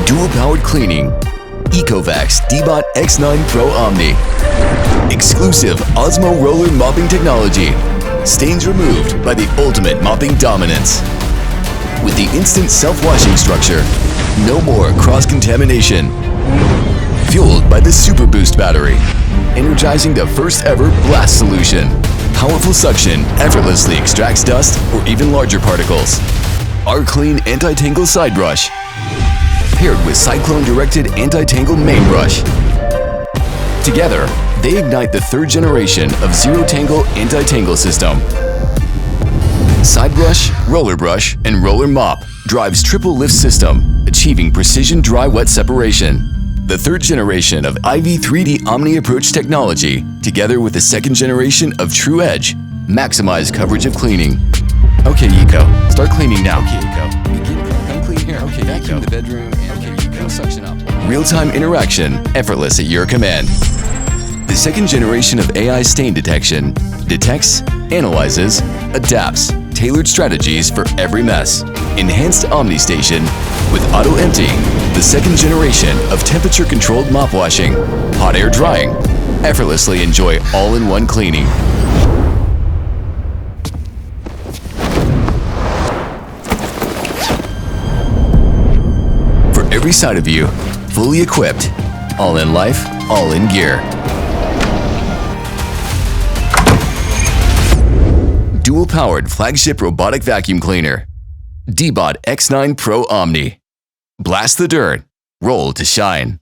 Dual-powered cleaning, ECOVACS DEEBOT X9 Pro Omni. Exclusive OZMO roller mopping technology. Stains removed by the ultimate mopping dominance. With the instant self-washing structure, no more cross-contamination. Fueled by the Super Boost battery, energizing the first ever blast solution. Powerful suction effortlessly extracts dust or even larger particles. Our clean anti-tangle side brush, paired with cyclone-directed anti-tangle main brush. Together, they ignite the third generation of ZeroTangle anti-tangle system. Side brush, roller brush, and roller mop drives triple lift system, achieving precision dry-wet separation. The third generation of IV3D Omni approach technology, together with the second generation of TruEdge, maximize coverage of cleaning. Okay, Eco, start cleaning now. Okay, Eco, come clean here. Okay, vacuum the bedroom. Suction up. Real-time interaction, effortless at your command. The second generation of AI stain detection detects, analyzes, adapts tailored strategies for every mess. Enhanced Omni Station with auto emptying. The second generation of temperature-controlled mop washing, hot air drying. Effortlessly enjoy all-in-one cleaning. Every side of you, fully equipped, all in life, all in gear. Dual-powered flagship robotic vacuum cleaner, DEEBOT X9 Pro Omni. Blast the dirt, roll to shine.